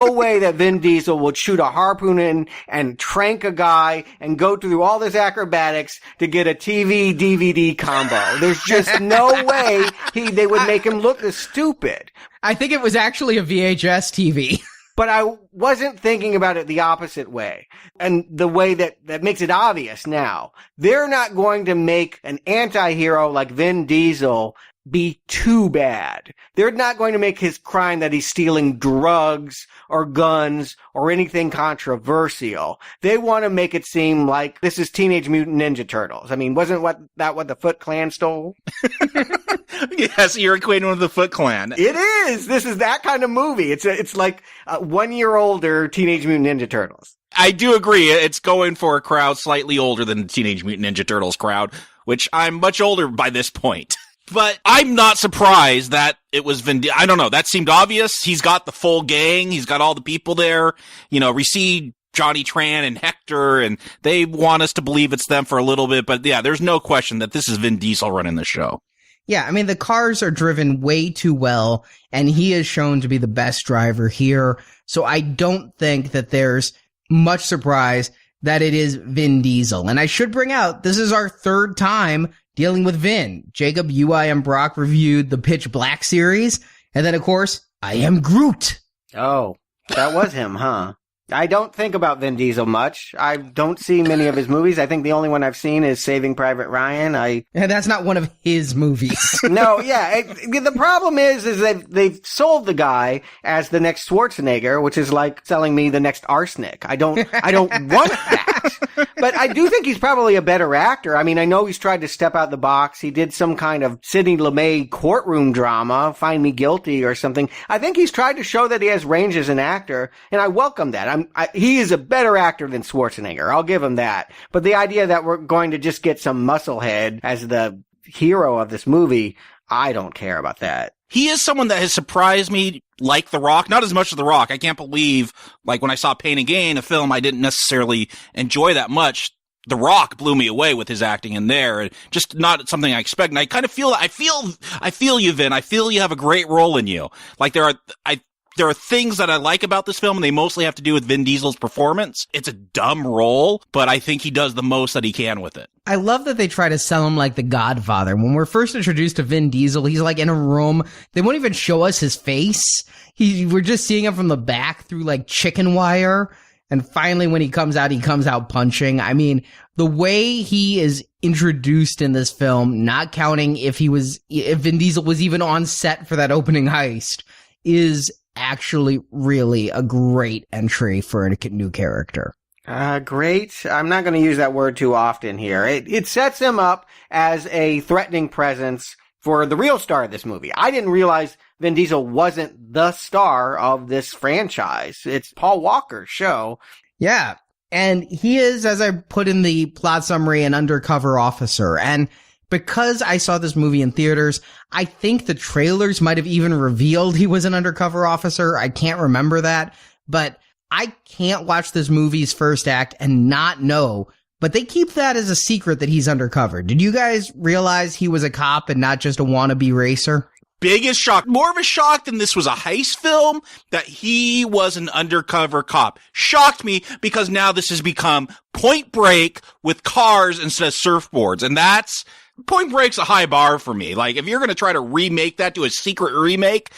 no way that Vin Diesel would shoot a harpoon in and trank a guy and go through all this acrobatics to get a TV DVD combo. There's just no way they would make him look this stupid. I think it was actually a VHS TV. But I wasn't thinking about it the opposite way. And the way that makes it obvious now. They're not going to make an anti-hero like Vin Diesel be too bad. They're not going to make his crime that he's stealing drugs or guns or anything controversial. They want to make it seem like this is Teenage Mutant Ninja Turtles. I mean, wasn't what the Foot Clan stole? Yes, you're equating with the Foot Clan. It is. This is that kind of movie. It's like 1 year older Teenage Mutant Ninja Turtles. I do agree. It's going for a crowd slightly older than the Teenage Mutant Ninja Turtles crowd, which I'm much older by this point. But I'm not surprised that it was Vin Diesel. I don't know. That seemed obvious. He's got the full gang. He's got all the people there. You know, Recede, Johnny Tran, and Hector, and they want us to believe it's them for a little bit. But yeah, there's no question that this is Vin Diesel running the show. Yeah, I mean, the cars are driven way too well, and he is shown to be the best driver here. So I don't think that there's much surprise that it is Vin Diesel. And I should bring out, this is our third time dealing with Vin. Jacob, you, I Am Brock reviewed the Pitch Black series. And then, of course, I Am Groot. Oh, that was him, huh? I don't think about Vin Diesel much. I don't see many of his movies. I think the only one I've seen is Saving Private Ryan. And that's not one of his movies. No, yeah. The problem is they've sold the guy as the next Schwarzenegger, which is like selling me the next arsenic. I don't want that. But I do think he's probably a better actor. I mean, I know he's tried to step out the box. He did some kind of Sidney Lumet courtroom drama, Find Me Guilty or something. I think he's tried to show that he has range as an actor, and I welcome that. He is a better actor than Schwarzenegger. I'll give him that. But the idea that we're going to just get some musclehead as the hero of this movie, I don't care about that. He is someone that has surprised me like The Rock. Not as much as The Rock. I can't believe, like, when I saw Pain and Gain, a film I didn't necessarily enjoy that much, The Rock blew me away with his acting in there. Just not something I expect. And I kind of feel you, Vin. I feel you have a great role in you. Like, there are things that I like about this film, and they mostly have to do with Vin Diesel's performance. It's a dumb role, but I think he does the most that he can with it. I love that they try to sell him like the Godfather. When we're first introduced to Vin Diesel, he's like in a room. They won't even show us his face. We're just seeing him from the back through like chicken wire. And finally, when he comes out punching. I mean, the way he is introduced in this film, not counting if Vin Diesel was even on set for that opening heist, is actually really a great entry for a new character. Great. I'm not going to use that word too often here. It sets him up as a threatening presence for the real star of this movie. I didn't realize Vin Diesel wasn't the star of this franchise. It's Paul Walker's show. Yeah. And he is, as I put in the plot summary, an undercover officer. And because I saw this movie in theaters, I think the trailers might have even revealed he was an undercover officer. I can't remember that, but I can't watch this movie's first act and not know. But they keep that as a secret that he's undercover. Did you guys realize he was a cop and not just a wannabe racer? Biggest shock. More of a shock than this was a heist film, that he was an undercover cop. Shocked me because now this has become Point Break with cars instead of surfboards. And Point Break's a high bar for me. Like, if you're going to try to remake that, do a secret remake,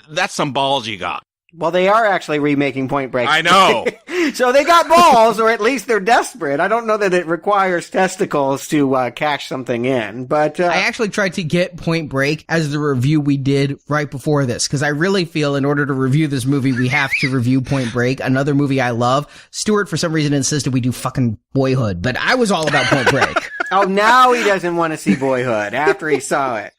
that's some balls you got. Well, they are actually remaking Point Break. I know. So they got balls, or at least they're desperate. I don't know that it requires testicles to cash something in, but I actually tried to get Point Break as the review we did right before this, because I really feel in order to review this movie, we have to review Point Break, another movie I love. Stuart, for some reason, insisted we do fucking Boyhood, but I was all about Point Break. Oh, now he doesn't want to see Boyhood after he saw it.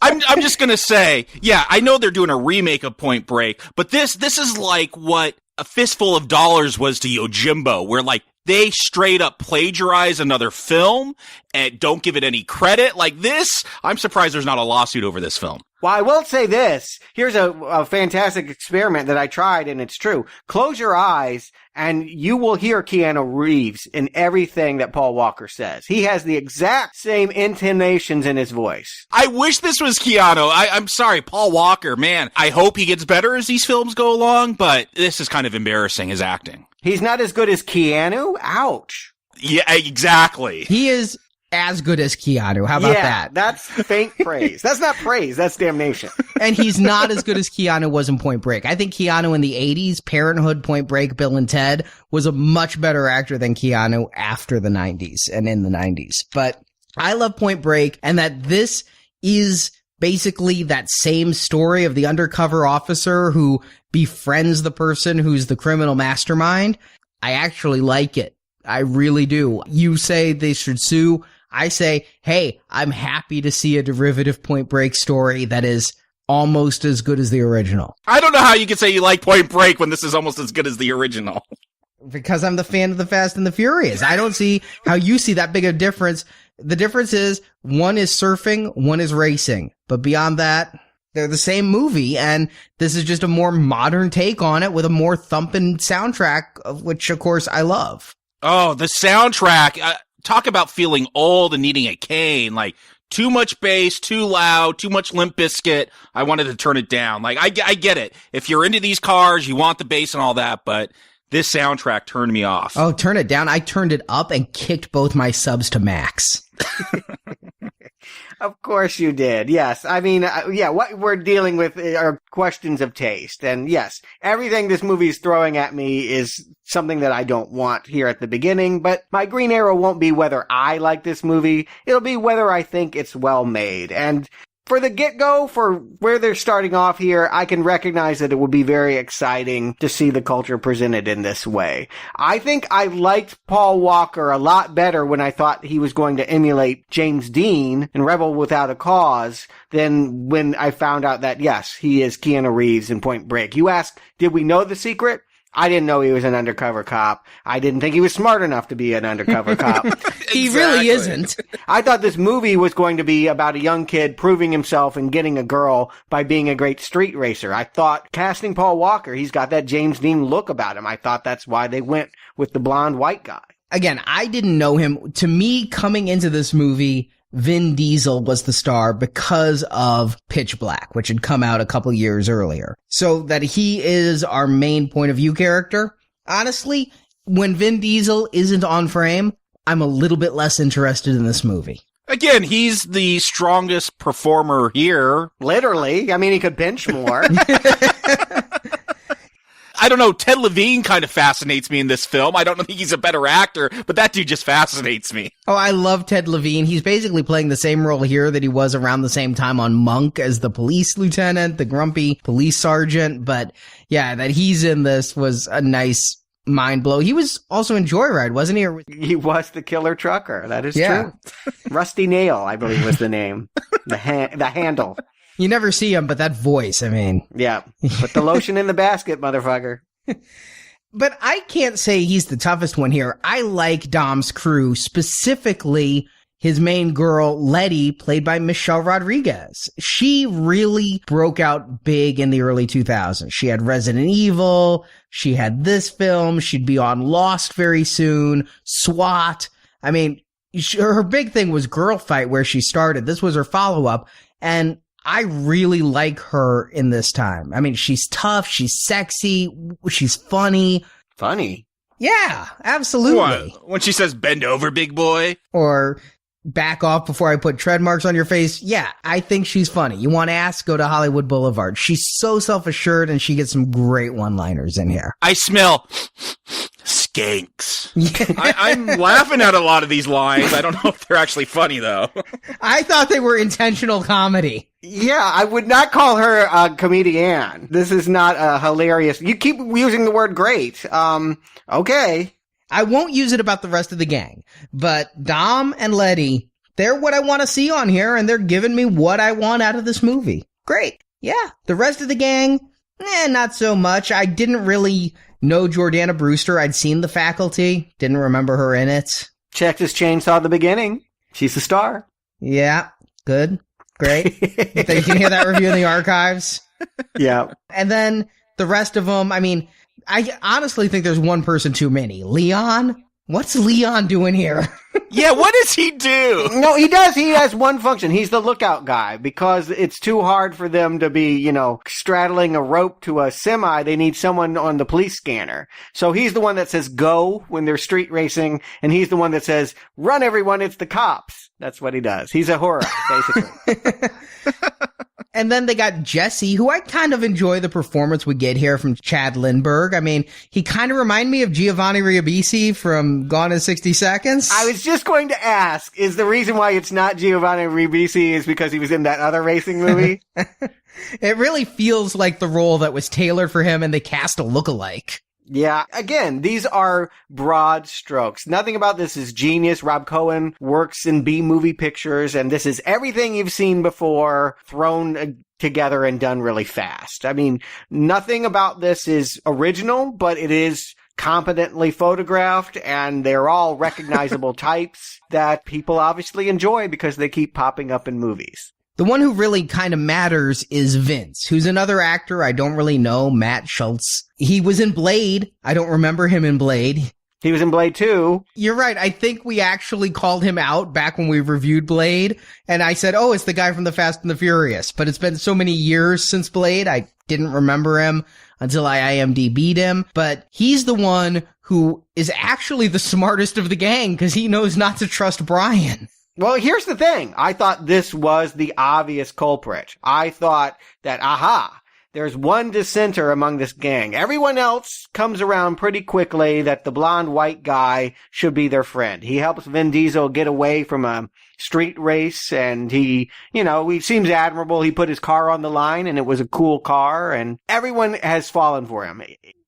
I'm just gonna say, yeah, I know they're doing a remake of Point Break, but this is like what A Fistful of Dollars was to Yojimbo, where like they straight up plagiarize another film and don't give it any credit. Like this, I'm surprised there's not a lawsuit over this film. Well, I will say this. Here's a fantastic experiment that I tried, and it's true. Close your eyes, and you will hear Keanu Reeves in everything that Paul Walker says. He has the exact same intonations in his voice. I wish this was Keanu. I'm sorry, Paul Walker, man. I hope he gets better as these films go along, but this is kind of embarrassing, his acting. He's not as good as Keanu? Ouch. Yeah, exactly. He is as good as Keanu. How about that? That's faint praise. That's not praise. That's damnation. And he's not as good as Keanu was in Point Break. I think Keanu in the 80s, Parenthood, Point Break, Bill and Ted, was a much better actor than Keanu after the 90s and in the 90s. But I love Point Break, and that this is basically that same story of the undercover officer who befriends the person who's the criminal mastermind. I actually like it. I really do. You say they should sue. I say, hey, I'm happy to see a derivative Point Break story that is almost as good as the original. I don't know how you can say you like Point Break when this is almost as good as the original. Because I'm the fan of the Fast and the Furious. I don't see how you see that big a difference. The difference is one is surfing, one is racing. But beyond that, they're the same movie, and this is just a more modern take on it with a more thumping soundtrack, of which, of course, I love. Oh, the soundtrack. Talk about feeling old and needing a cane. Like, too much bass, too loud, too much Limp Bizkit. I wanted to turn it down. Like, I get it. If you're into these cars, you want the bass and all that, but this soundtrack turned me off. Oh, turn it down. I turned it up and kicked both my subs to max. Of course you did. Yes. I mean, what we're dealing with are questions of taste. And yes, everything this movie is throwing at me is something that I don't want here at the beginning, but my green arrow won't be whether I like this movie. It'll be whether I think it's well made. And for the get-go, for where they're starting off here, I can recognize that it would be very exciting to see the culture presented in this way. I think I liked Paul Walker a lot better when I thought he was going to emulate James Dean in Rebel Without a Cause than when I found out that, yes, he is Keanu Reeves in Point Break. You asked, did we know the secret? I didn't know he was an undercover cop. I didn't think he was smart enough to be an undercover cop. He really isn't. I thought this movie was going to be about a young kid proving himself and getting a girl by being a great street racer. I thought casting Paul Walker, he's got that James Dean look about him. I thought that's why they went with the blonde white guy. Again, I didn't know him. To me, coming into this movie, Vin Diesel was the star because of Pitch Black, which had come out a couple years earlier. So that he is our main point of view character. Honestly, when Vin Diesel isn't on frame, I'm a little bit less interested in this movie. Again, he's the strongest performer here. Literally. I mean, he could bench more. I don't know, Ted Levine kind of fascinates me in this film. I don't think he's a better actor, but that dude just fascinates me. Oh, I love Ted Levine. He's basically playing the same role here that he was around the same time on Monk as the police lieutenant, the grumpy police sergeant. But yeah, that he's in this was a nice mind blow. He was also in Joyride, wasn't he? He was the killer trucker. That is true. Rusty Nail, I believe, was the name. The handle. You never see him, but that voice, I mean. Yeah. Put the lotion in the basket, motherfucker. But I can't say he's the toughest one here. I like Dom's crew, specifically his main girl, Letty, played by Michelle Rodriguez. She really broke out big in the early 2000s. She had Resident Evil. She had this film. She'd be on Lost very soon. SWAT. I mean, her big thing was Girl Fight, where she started. This was her follow-up. And I really like her in this time. I mean, she's tough, she's sexy, she's funny. Funny? Yeah, absolutely. What? When she says, bend over, big boy? Or back off before I put tread marks on your face. Yeah, I think she's funny. You want to ask? Go to Hollywood Boulevard. She's so self-assured, and she gets some great one-liners in here. I smell skanks. I'm laughing at a lot of these lines. I don't know if they're actually funny, though. I thought they were intentional comedy. Yeah, I would not call her a comedian. This is not a hilarious. You keep using the word great. Okay. I won't use it about the rest of the gang, but Dom and Letty, they're what I want to see on here, and they're giving me what I want out of this movie. Great. Yeah. The rest of the gang, not so much. I didn't really know Jordana Brewster. I'd seen The Faculty. Didn't remember her in it. Texas Chainsaw the beginning. She's the star. Yeah. Good. Great. You can hear that review in the archives. Yeah. And then the rest of them, I mean, I honestly think there's one person too many. Leon? What's Leon doing here? Yeah, what does he do? No, he does. He has one function. He's the lookout guy because it's too hard for them to be, straddling a rope to a semi. They need someone on the police scanner. So he's the one that says go when they're street racing, and he's the one that says run everyone, it's the cops. That's what he does. He's a horror, basically. And then they got Jesse, who I kind of enjoy the performance we get here from Chad Lindbergh. I mean, he kind of reminded me of Giovanni Ribisi from Gone in 60 Seconds. I was just going to ask, is the reason why it's not Giovanni Ribisi is because he was in that other racing movie? It really feels like the role that was tailored for him and they cast a lookalike. Yeah, again, these are broad strokes. Nothing about this is genius. Rob Cohen works in B-movie pictures, and this is everything you've seen before thrown together and done really fast. I mean, nothing about this is original, but it is competently photographed, and they're all recognizable types that people obviously enjoy because they keep popping up in movies. The one who really kind of matters is Vince, who's another actor I don't really know, Matt Schultz. He was in Blade. I don't remember him in Blade. He was in Blade 2. You're right. I think we actually called him out back when we reviewed Blade. And I said, oh, it's the guy from The Fast and the Furious. But it's been so many years since Blade, I didn't remember him until I IMDb'd him. But he's the one who is actually the smartest of the gang because he knows not to trust Brian. Well, here's the thing. I thought this was the obvious culprit. I thought that, there's one dissenter among this gang. Everyone else comes around pretty quickly that the blonde white guy should be their friend. He helps Vin Diesel get away from a street race, and he seems admirable. He put his car on the line, and it was a cool car, and everyone has fallen for him.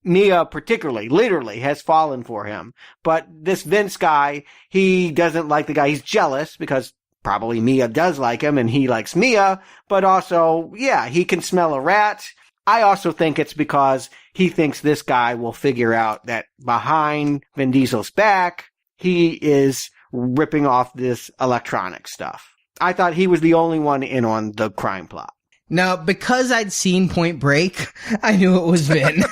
Mia particularly, literally, has fallen for him. But this Vince guy, he doesn't like the guy. He's jealous because probably Mia does like him and he likes Mia. But also, yeah, he can smell a rat. I also think it's because he thinks this guy will figure out that behind Vin Diesel's back, he is ripping off this electronic stuff. I thought he was the only one in on the crime plot. Now, because I'd seen Point Break, I knew it was Vin.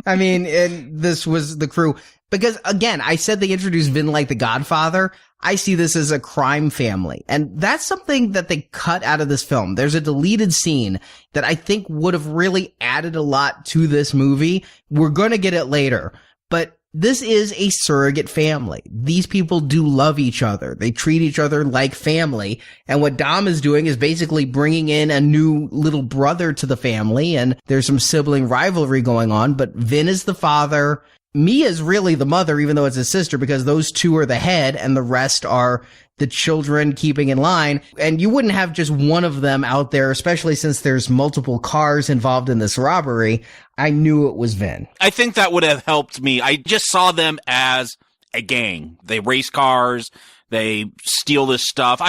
I mean, and this was the crew. Because, again, I said they introduced Vin like the Godfather. I see this as a crime family. And that's something that they cut out of this film. There's a deleted scene that I think would have really added a lot to this movie. We're going to get it later. But this is a surrogate family. These people do love each other. They treat each other like family. And what Dom is doing is basically bringing in a new little brother to the family. And there's some sibling rivalry going on. But Vin is the father. Mia's really the mother, even though it's his sister, because those two are the head and the rest are the children keeping in line. And you wouldn't have just one of them out there, especially since there's multiple cars involved in this robbery. I knew it was Vin. I think that would have helped me. I just saw them as a gang. They race cars. They steal this stuff.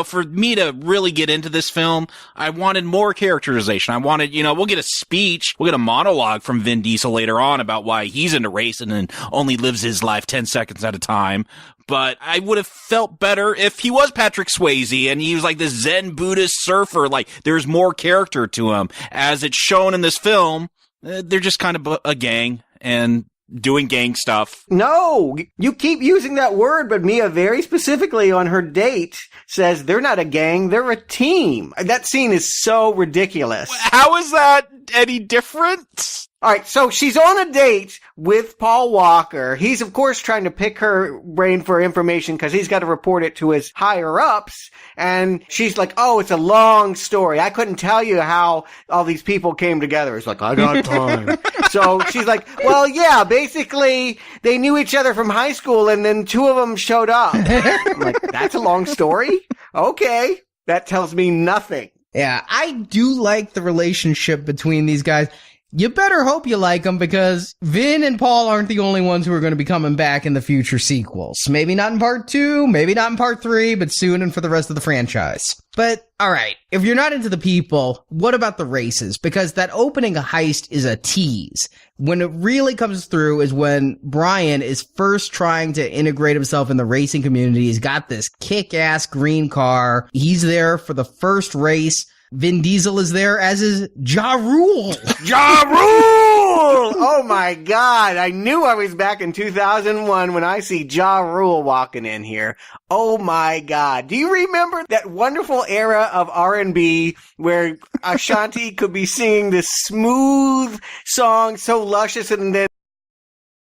For me to really get into this film, I wanted more characterization. I wanted, we'll get a speech, we'll get a monologue from Vin Diesel later on about why he's into racing and only lives his life 10 seconds at a time. But I would have felt better if he was Patrick Swayze and he was like this Zen Buddhist surfer. Like, there's more character to him. As it's shown in this film, they're just kind of a gang and doing gang stuff. No, you keep using that word, but Mia very specifically on her date says they're not a gang, they're a team. That scene is so ridiculous. How is that any different? All right, so she's on a date with Paul Walker. He's, of course, trying to pick her brain for information because he's got to report it to his higher-ups. And she's like, oh, it's a long story. I couldn't tell you how all these people came together. It's like, I got time. So she's like, well, yeah, basically, they knew each other from high school, and then two of them showed up. I'm like, that's a long story? Okay. That tells me nothing. Yeah, I do like the relationship between these guys. You better hope you like them, because Vin and Paul aren't the only ones who are going to be coming back in the future sequels. Maybe not in part 2, maybe not in part 3, but soon and for the rest of the franchise. But, alright, if you're not into the people, what about the races? Because that opening heist is a tease. When it really comes through is when Brian is first trying to integrate himself in the racing community. He's got this kick-ass green car. He's there for the first race. Vin Diesel is there, as is Ja Rule. Ja Rule! Oh my God. I knew I was back in 2001 when I see Ja Rule walking in here. Oh my God. Do you remember that wonderful era of R&B where Ashanti could be singing this smooth song, so luscious, and then